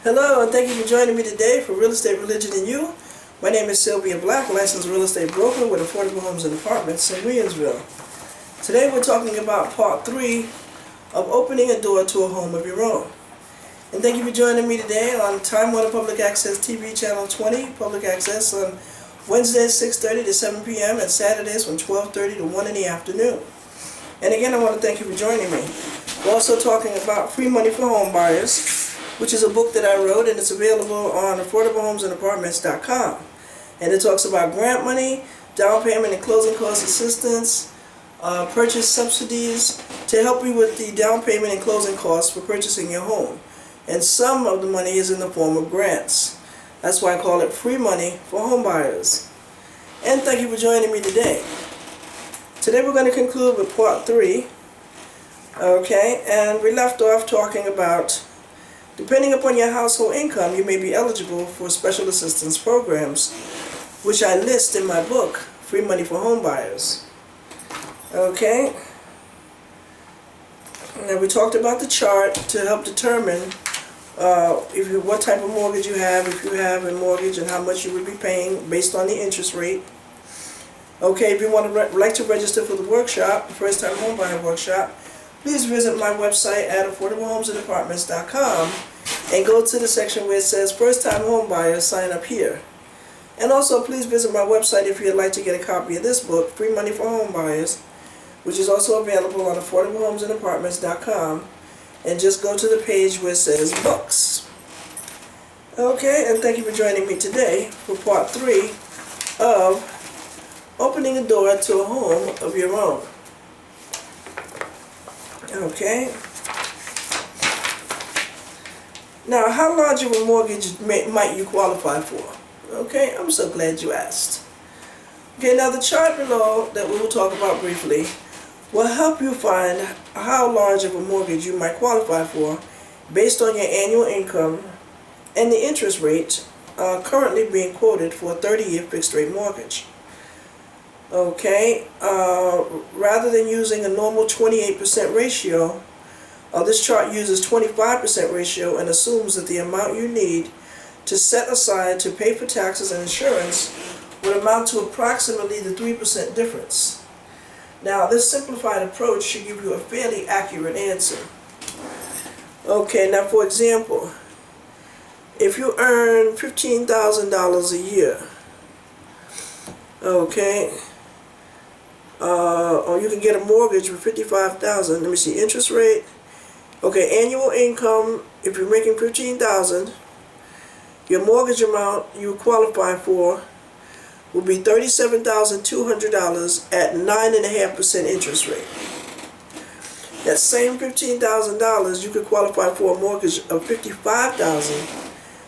Hello, and thank you for joining me today for Real Estate, Religion, and You. My name is Sylvia Black, licensed real estate broker with Affordable Homes and Apartments in Williamsville. Today we're talking about part 3 of opening a door to a home of your own. And thank you for joining me today on Time Warner Public Access TV Channel 20, Public Access on Wednesdays 6:30 to 7 p.m. and Saturdays from 12:30 to 1 in the afternoon. And again, I want to thank you for joining me. We're also talking about Free Money for Home Buyers, which is a book that I wrote, and it's available on AffordableHomesAndApartments.com. And it talks about grant money, down payment and closing cost assistance, purchase subsidies to help you with the down payment and closing costs for purchasing your home. And some of the money is in the form of grants. That's why I call it Free Money for Home Buyers. And thank you for joining me today. Today we're going to conclude with part 3. Okay, and we left off talking about, depending upon your household income, you may be eligible for special assistance programs, which I list in my book, Free Money for Home Buyers. Okay, now we talked about the chart to help determine what type of mortgage you have, if you have a mortgage, and how much you would be paying based on the interest rate. Okay, if you like to register for the workshop, the First Time Home Buyer Workshop, please visit my website at AffordableHomesAndApartments.com and go to the section where it says First Time Home Buyers, sign up here. And also please visit my website if you'd like to get a copy of this book, Free Money for Home Buyers, which is also available on AffordableHomesAndApartments.com, and just go to the page where it says Books. Okay, and thank you for joining me today for part 3 of opening a door to a home of your own. Okay. Now, how large of a mortgage might you qualify for? Okay, I'm so glad you asked. Okay, now the chart below that we will talk about briefly will help you find how large of a mortgage you might qualify for based on your annual income and the interest rate currently being quoted for a 30-year fixed-rate mortgage. Okay, rather than using a normal 28% ratio, this chart uses 25% ratio and assumes that the amount you need to set aside to pay for taxes and insurance would amount to approximately the 3% difference. Now, this simplified approach should give you a fairly accurate answer. Okay, now for example, if you earn $15,000 a year, okay, or you can get a mortgage for $55,000. Let me see, interest rate. Okay, annual income, if you're making $15,000, your mortgage amount you qualify for will be $37,200 at 9.5% interest rate. That same $15,000, you could qualify for a mortgage of $55,000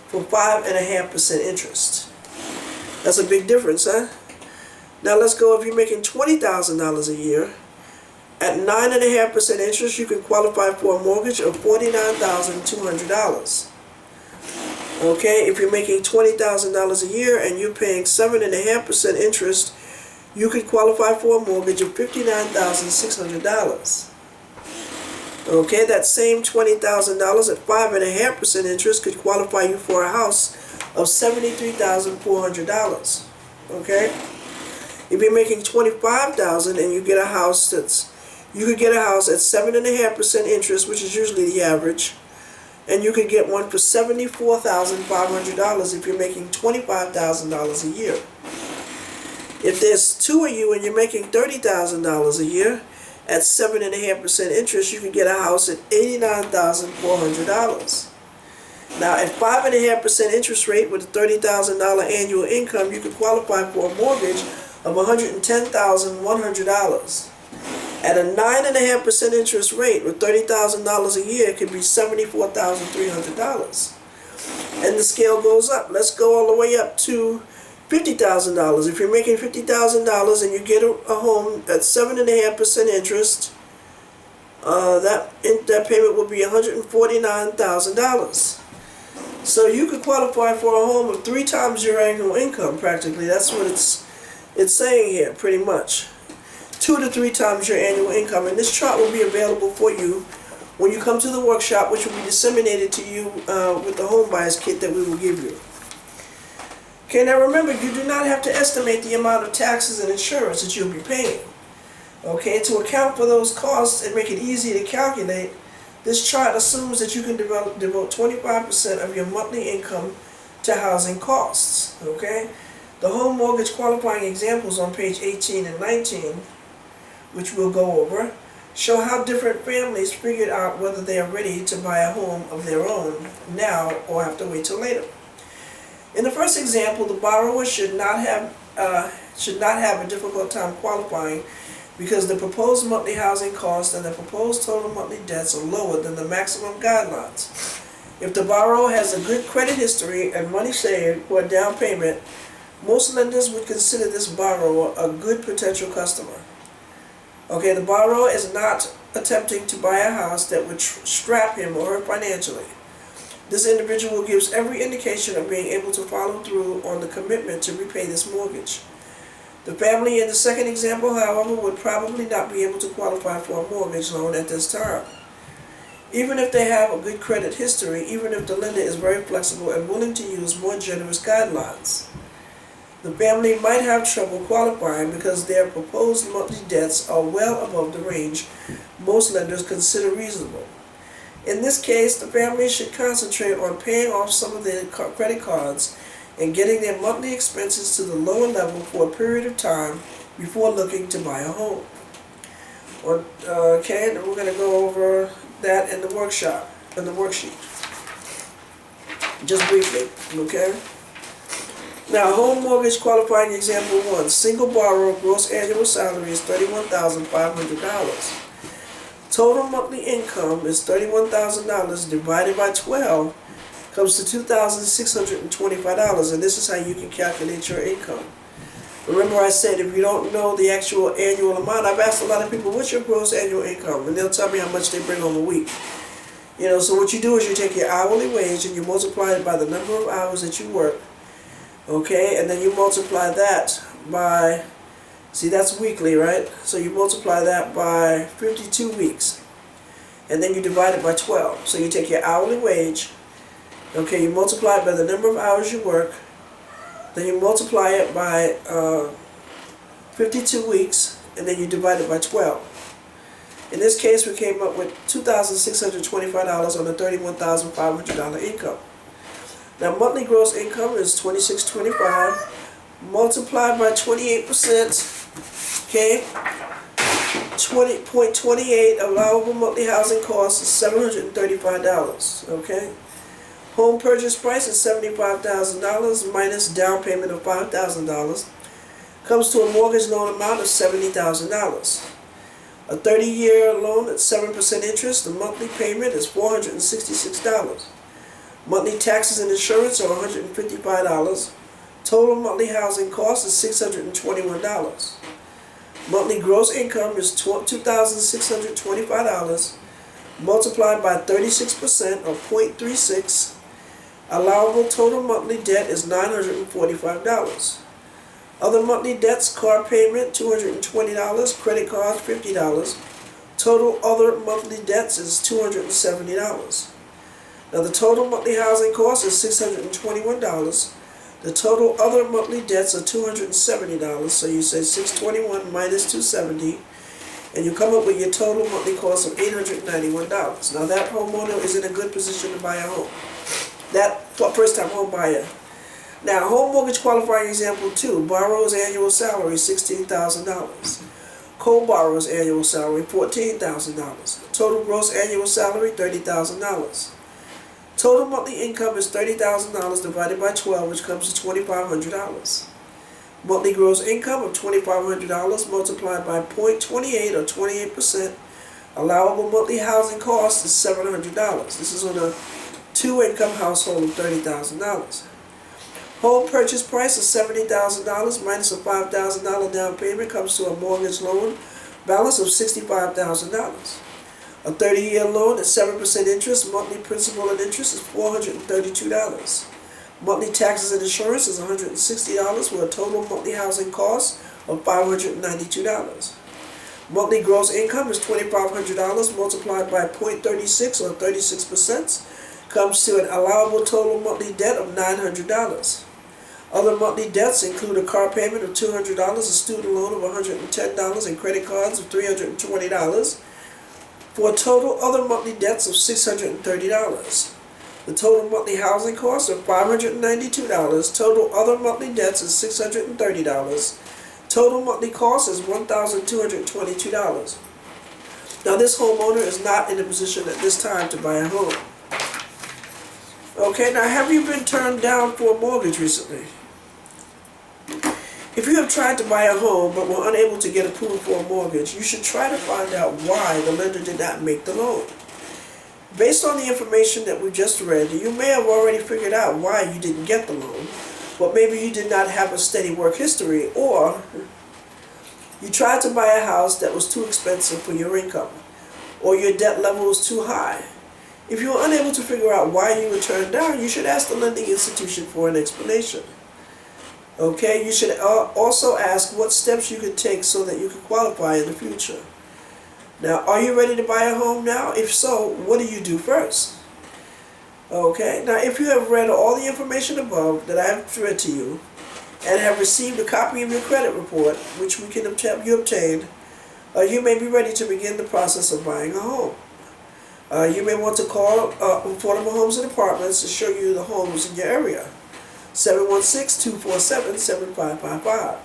for 5.5% interest. That's a big difference, huh? Now let's go, if you're making $20,000 a year, at 9.5% interest, you can qualify for a mortgage of $49,200. Okay, if you're making $20,000 a year and you're paying 7.5% interest, you could qualify for a mortgage of $59,600. Okay, that same $20,000 at 5.5% interest could qualify you for a house of $73,400. Okay. If you're making $25,000 and you get a house you could get a house at 7.5% interest, which is usually the average, and you could get one for $74,500 if you're making $25,000 a year. If there's two of you and you're making $30,000 a year at 7.5% interest, you can get a house at $89,400. Now, at 5.5% interest rate with a $30,000 annual income, you could qualify for a mortgage of $110,100. At a 9.5% interest rate with $30,000 a year, it could be $74,300. And the scale goes up. Let's go all the way up to $50,000. If you're making $50,000 and you get a home at 7.5% interest, that payment will be $149,000. So you could qualify for a home of 3 times your annual income, practically. That's what it's saying here, pretty much. 2 to 3 times your annual income. And this chart will be available for you when you come to the workshop, which will be disseminated to you with the home buyers kit that we will give you. Okay, now remember, you do not have to estimate the amount of taxes and insurance that you'll be paying. Okay, to account for those costs and make it easy to calculate, this chart assumes that you can devote 25% of your monthly income to housing costs. Okay, the home mortgage qualifying examples on page 18 and 19, which we'll go over, show how different families figured out whether they are ready to buy a home of their own now or have to wait till later. In the first example, the borrower should not have a difficult time qualifying because the proposed monthly housing costs and the proposed total monthly debts are lower than the maximum guidelines. If the borrower has a good credit history and money saved for a down payment, most lenders would consider this borrower a good potential customer. Okay, the borrower is not attempting to buy a house that would strap him or her financially. This individual gives every indication of being able to follow through on the commitment to repay this mortgage. The family in the second example, however, would probably not be able to qualify for a mortgage loan at this time. Even if they have a good credit history, even if the lender is very flexible and willing to use more generous guidelines, the family might have trouble qualifying because their proposed monthly debts are well above the range most lenders consider reasonable. In this case, the family should concentrate on paying off some of their credit cards and getting their monthly expenses to the lower level for a period of time before looking to buy a home. Okay, and we're going to go over that in the workshop, in the worksheet. Just briefly, okay? Now, home mortgage qualifying example 1. Single borrower gross annual salary is $31,500. Total monthly income is $31,000 divided by 12 comes to $2,625, and this is how you can calculate your income. Remember I said if you don't know the actual annual amount, I've asked a lot of people, what's your gross annual income? And they'll tell me how much they bring home a week. You know, so what you do is you take your hourly wage and you multiply it by the number of hours that you work. Okay, and then you multiply that by, see that's weekly, right? So you multiply that by 52 weeks. And then you divide it by 12. So you take your hourly wage, okay, you multiply it by the number of hours you work, then you multiply it by 52 weeks, and then you divide it by 12. In this case, we came up with $2,625 on a $31,500 income. Now, monthly gross income is $2,625 multiplied by 28%, okay? 20.28 allowable monthly housing cost is $735, okay? Home purchase price is $75,000 minus down payment of $5,000 comes to a mortgage loan amount of $70,000. A 30-year loan at 7% interest, the monthly payment is $466. Monthly taxes and insurance are $155. Total monthly housing cost is $621. Monthly gross income is $2,625 multiplied by 36% or 0.36. Allowable total monthly debt is $945. Other monthly debts, car payment $220, credit cards $50. Total other monthly debts is $270. Now the total monthly housing cost is $621. The total other monthly debts are $270. So you say $621 minus $270, and you come up with your total monthly cost of $891. Now that homeowner is in a good position to buy a home. That first-time home buyer. Now, home mortgage qualifying example 2. Borrower's annual salary $16,000. Co-borrower's annual salary $14,000. Total gross annual salary $30,000. Total monthly income is $30,000 divided by 12, which comes to $2,500. Monthly gross income of $2,500 multiplied by 0.28 or 28%. Allowable monthly housing cost is $700. This is on a two-income household of $30,000. Home purchase price is $70,000 minus a $5,000 down payment comes to a mortgage loan balance of $65,000. A 30-year loan at 7% interest, monthly principal and interest is $432. Monthly taxes and insurance is $160 with a total monthly housing cost of $592. Monthly gross income is $2,500 multiplied by 0.36 or 36% comes to an allowable total monthly debt of $900. Other monthly debts include a car payment of $200, a student loan of $110, and credit cards of $320, for a total other monthly debts of $630. The total monthly housing costs are $592. Total other monthly debts is $630. Total monthly cost is $1,222. Now this homeowner is not in a position at this time to buy a home. Okay, now have you been turned down for a mortgage recently? If you have tried to buy a home but were unable to get approved for a mortgage, you should try to find out why the lender did not make the loan. Based on the information that we just read, you may have already figured out why you didn't get the loan, but maybe you did not have a steady work history, or you tried to buy a house that was too expensive for your income, or your debt level was too high. If you are unable to figure out why you were turned down, you should ask the lending institution for an explanation. Okay, you should also ask what steps you could take so that you can qualify in the future. Now, are you ready to buy a home now? If so, what do you do first? Okay, now if you have read all the information above that I have read to you and have received a copy of your credit report, which you obtained, you may be ready to begin the process of buying a home. You may want to call Affordable Homes and Apartments to show you the homes in your area. 716-247-7555,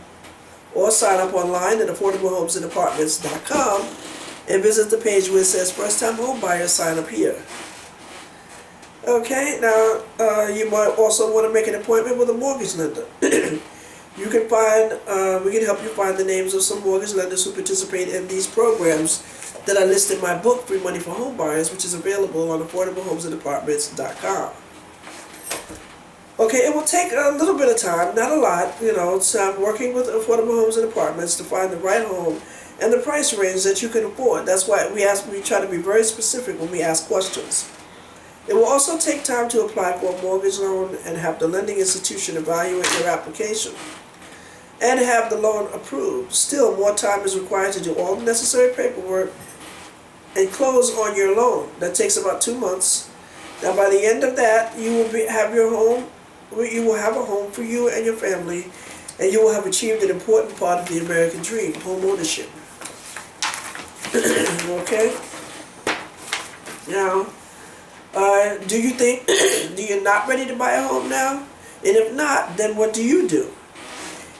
or sign up online at affordablehomesandapartments.com and visit the page where it says first time home buyers sign up here. Okay, now you might also want to make an appointment with a mortgage lender. We can help you find the names of some mortgage lenders who participate in these programs that I list in my book, Free Money for Home Buyers, which is available on affordablehomesandapartments.com. Okay, it will take a little bit of time, not a lot, so I'm working with Affordable Homes and Apartments to find the right home and the price range that you can afford. That's why we try to be very specific when we ask questions. It will also take time to apply for a mortgage loan and have the lending institution evaluate your application and have the loan approved. Still, more time is required to do all the necessary paperwork and close on your loan. That takes about 2 months. Now, by the end of that, you will have a home for you and your family, and you will have achieved an important part of the American dream, home ownership. Okay? Now, do you're not ready to buy a home now? And if not, then what do you do?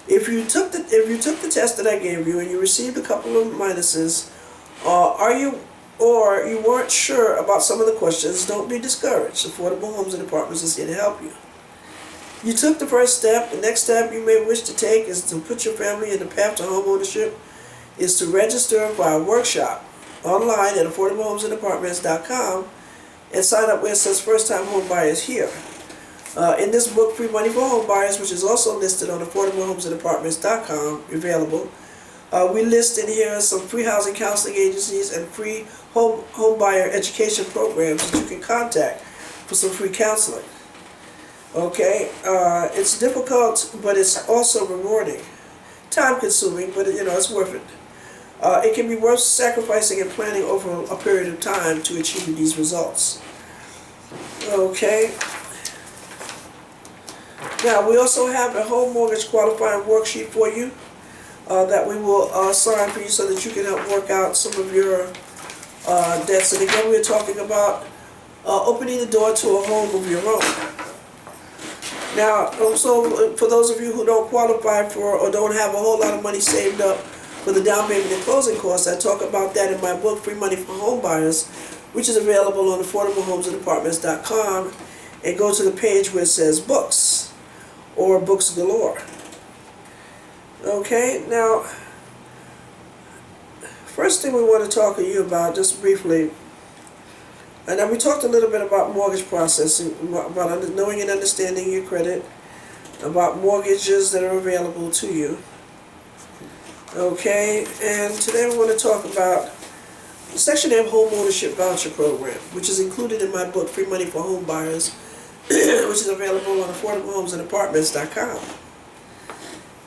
If you took the test that I gave you and you received a couple of minuses, or you weren't sure about some of the questions, don't be discouraged. Affordable Homes and Apartments is here to help you. You took the first step. The next step you may wish to take is to put your family in the path to home ownership, is to register for our workshop online at affordablehomesandapartments.com and sign up where it says first time home buyers here. In this book, Free Money for Home Buyers, which is also listed on affordablehomesandapartments.com, available, we list in here some free housing counseling agencies and free home buyer education programs that you can contact for some free counseling. Okay, it's difficult, but it's also rewarding. Time consuming, but it's worth it. It can be worth sacrificing and planning over a period of time to achieve these results. Okay. Now, we also have a home mortgage qualifying worksheet for you that we will sign for you so that you can help work out some of your debts. And again, we're talking about opening the door to a home of your own. Now, also, for those of you who don't qualify for or don't have a whole lot of money saved up for the down payment and closing costs, I talk about that in my book, Free Money for Home Buyers, which is available on affordablehomesandapartments.com, and go to the page where it says Books, or Books Galore. Okay, now, first thing we want to talk to you about, just briefly, and then we talked a little bit about mortgage processing, about knowing and understanding your credit, about mortgages that are available to you. Okay, and today we want to talk about the Section A Home Ownership Voucher Program, which is included in my book, Free Money for Home Buyers, which is available on affordablehomesandapartments.com.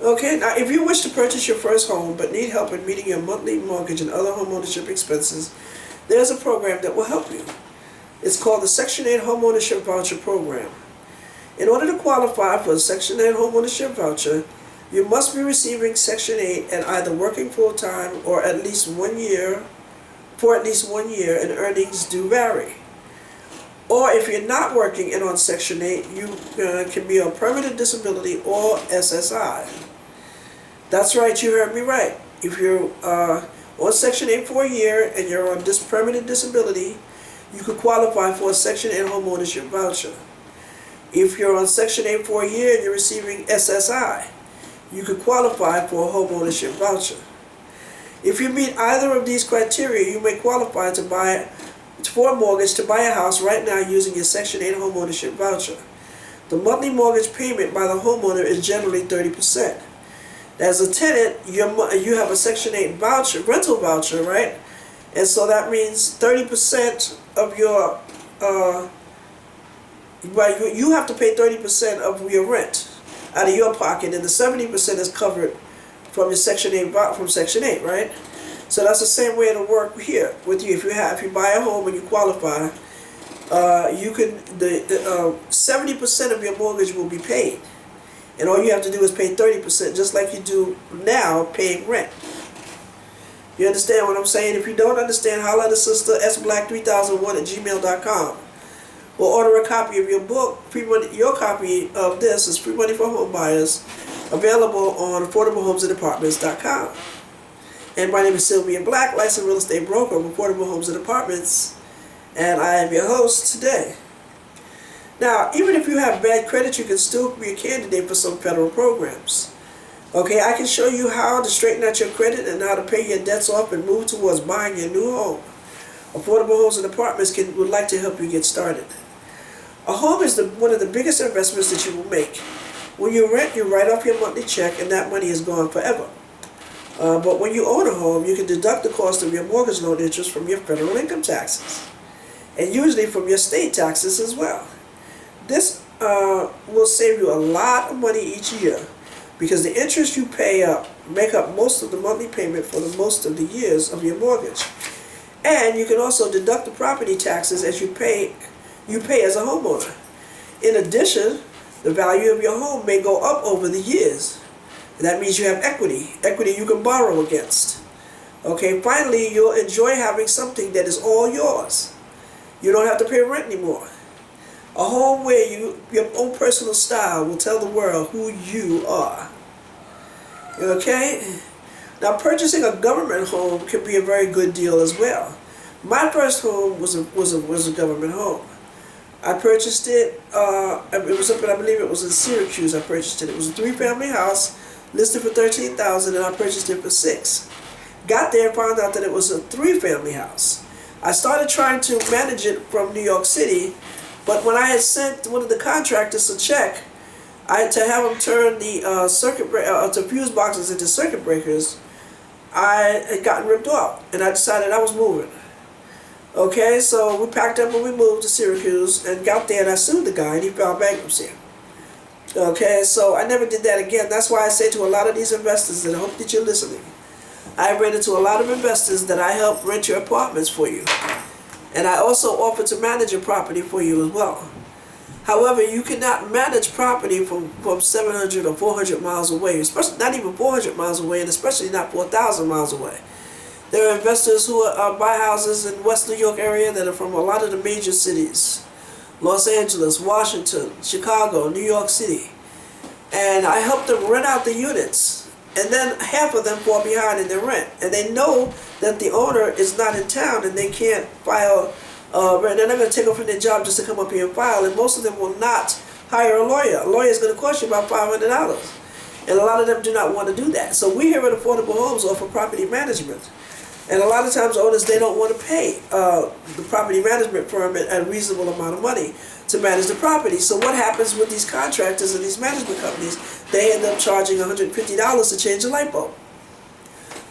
Okay, now if you wish to purchase your first home but need help in meeting your monthly mortgage and other homeownership expenses, there's a program that will help you. It's called the Section 8 Homeownership Voucher Program. In order to qualify for the Section 8 Homeownership Voucher, you must be receiving Section 8 and either working full-time or at least 1 year, for at least 1 year, and earnings do vary. Or if you're not working and on Section 8, you can be on permanent disability or SSI. That's right, you heard me right. If you're on Section 8 for a year and you're on this permanent disability, you could qualify for a Section 8 homeownership voucher. If you're on Section 8 for a year and you're receiving SSI, you could qualify for a homeownership voucher. If you meet either of these criteria, you may qualify for a mortgage to buy a house right now using your Section 8 homeownership voucher. The monthly mortgage payment by the homeowner is generally 30%. As a tenant, you have a Section 8 voucher, rental voucher, right? And so that means 30% of your, you have to pay 30% of your rent out of your pocket, and the 70% is covered from your Section 8, from Section 8, right? So that's the same way it'll work here with you. If you buy a home and you qualify, you can 70% of your mortgage will be paid, and all you have to do is pay 30%, just like you do now paying rent. You understand what I'm saying? If you don't understand, holler at the sister sblack3001@gmail.com, or order a copy of your book. Your copy of this is Free Money for Home Buyers, available on AffordableHomesAndApartments.com. And my name is Sylvia Black, licensed real estate broker of Affordable Homes and Apartments, and I am your host today. Now, even if you have bad credit, you can still be a candidate for some federal programs. Okay, I can show you how to straighten out your credit and how to pay your debts off and move towards buying your new home. Affordable Homes and Apartments would like to help you get started. A home is one of the biggest investments that you will make. When you rent, you write off your monthly check, and that money is gone forever. But when you own a home, you can deduct the cost of your mortgage loan interest from your federal income taxes, and usually from your state taxes as well. This will save you a lot of money each year, because the interest you pay make up most of the monthly payment for most of the years of your mortgage. And you can also deduct the property taxes as you pay as a homeowner. In addition, the value of your home may go up over the years. That means you have equity you can borrow against. Okay, finally, you'll enjoy having something that is all yours. You don't have to pay rent anymore. A home where your own personal style will tell the world who you are. Okay? Now, purchasing a government home can be a very good deal as well. My first home was a government home. I purchased it. It was up, I believe it was in Syracuse. I purchased it. It was a 3-family house, listed for $13,000, and I purchased it for $6,000. Got there and found out that it was a 3-family house. I started trying to manage it from New York City, but when I had sent one of the contractors a check, I had to have him turn the the fuse boxes into circuit breakers. I had gotten ripped off, and I decided I was moving. Okay, so we packed up and we moved to Syracuse and got there, and I sued the guy, and he filed bankruptcy. Okay, so I never did that again. That's why I say to a lot of these investors, and I hope that you're listening, I've ran into a lot of investors that I help rent your apartments for you. And I also offer to manage your property for you as well. However, you cannot manage property from 700 or 400 miles away, especially not even 400 miles away, and especially not 4,000 miles away. There are investors who buy houses in West New York area that are from a lot of the major cities. Los Angeles, Washington, Chicago, New York City. And I help them rent out the units. And then half of them fall behind in their rent. And they know that the owner is not in town and they can't file rent. They're not going to take off from their job just to come up here and file. And most of them will not hire a lawyer. A lawyer is going to cost you about $500. And a lot of them do not want to do that. So we here at Affordable Homes offer property management. And a lot of times owners, they don't want to pay the property management firm a reasonable amount of money to manage the property. So what happens with these contractors and these management companies? They end up charging $150 to change a light bulb.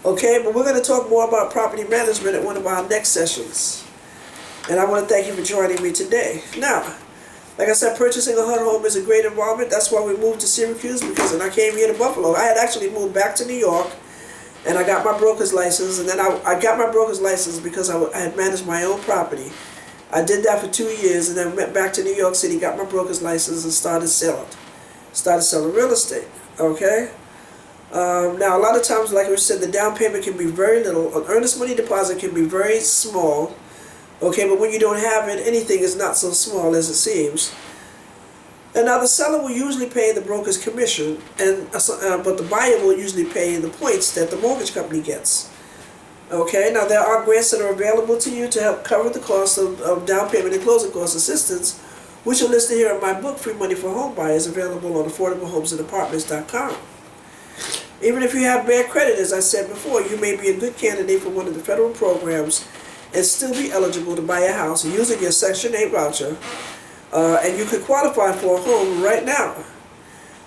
Okay, but we're going to talk more about property management at one of our next sessions. And I want to thank you for joining me today. Now, Like I said, purchasing a HUD home is a great involvement. That's why we moved to Syracuse, because when I came here to Buffalo, I had actually moved back to New York, and I got my broker's license, and then I got my broker's license because I had managed my own property. I did that for 2 years, and then went back to New York City, got my broker's license, and started selling real estate. Okay. Now, a lot of times, like we said, the down payment can be very little. An earnest money deposit can be very small. Okay, but when you don't have it, anything is not so small as it seems. And now the seller will usually pay the broker's commission, but the buyer will usually pay the points that the mortgage company gets. Okay, now there are grants that are available to you to help cover the cost of down payment and closing cost assistance, which are listed here in my book, Free Money for Home Buyers, available on AffordableHomesAndApartments.com. Even if you have bad credit, as I said before, you may be a good candidate for one of the federal programs and still be eligible to buy a house using your Section 8 voucher, and you could qualify for a home right now.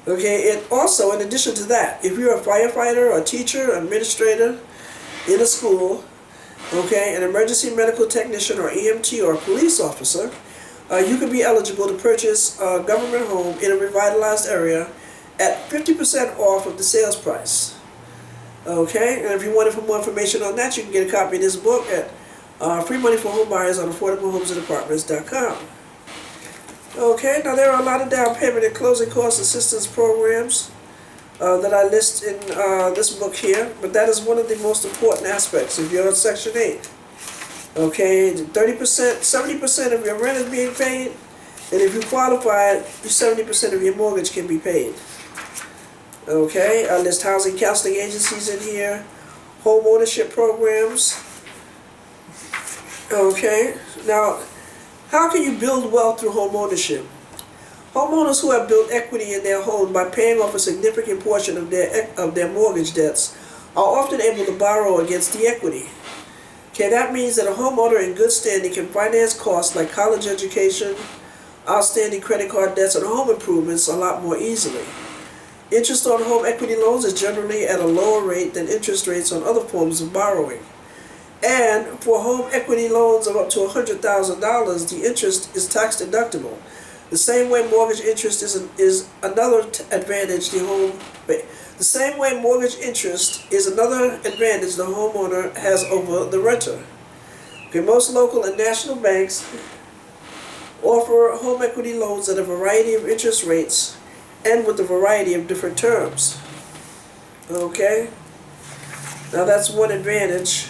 Okay, and also, in addition to that, if you're a firefighter, a teacher, administrator in a school, okay, an emergency medical technician or EMT or a police officer, you could be eligible to purchase a government home in a revitalized area at 50% off of the sales price. Okay, and if you wanted more information on that, you can get a copy of this book at Free Money for Home Buyers on AffordableHomesAndApartments.com. Okay, now there are a lot of down payment and closing cost assistance programs that I list in this book here, but that is one of the most important aspects if you're on Section 8. Okay, 30%, 70% of your rent is being paid, and if you qualify, 70% of your mortgage can be paid. Okay, I list housing counseling agencies in here, home ownership programs. Okay, now, how can you build wealth through home ownership? Homeowners who have built equity in their home by paying off a significant portion of their mortgage debts are often able to borrow against the equity. Okay, that means that a homeowner in good standing can finance costs like college education, outstanding credit card debts, and home improvements a lot more easily. Interest on home equity loans is generally at a lower rate than interest rates on other forms of borrowing. And for home equity loans of up to $100,000, the interest is tax deductible. The same way mortgage interest is another advantage the same way mortgage interest is another advantage the homeowner has over the renter. Okay, most local and national banks offer home equity loans at a variety of interest rates and with a variety of different terms. Okay, now that's one advantage.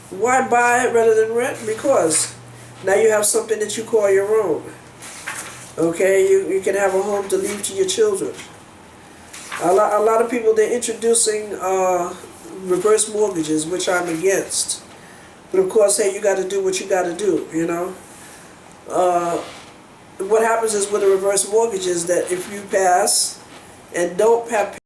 Why buy rather than rent? Because now you have something that you call your own. Okay, you can have a home to leave to your children. A lot of people, they're introducing reverse mortgages, which I'm against. But of course, hey, you got to do what you got to do, you know. What happens is with a reverse mortgage is that if you pass and don't have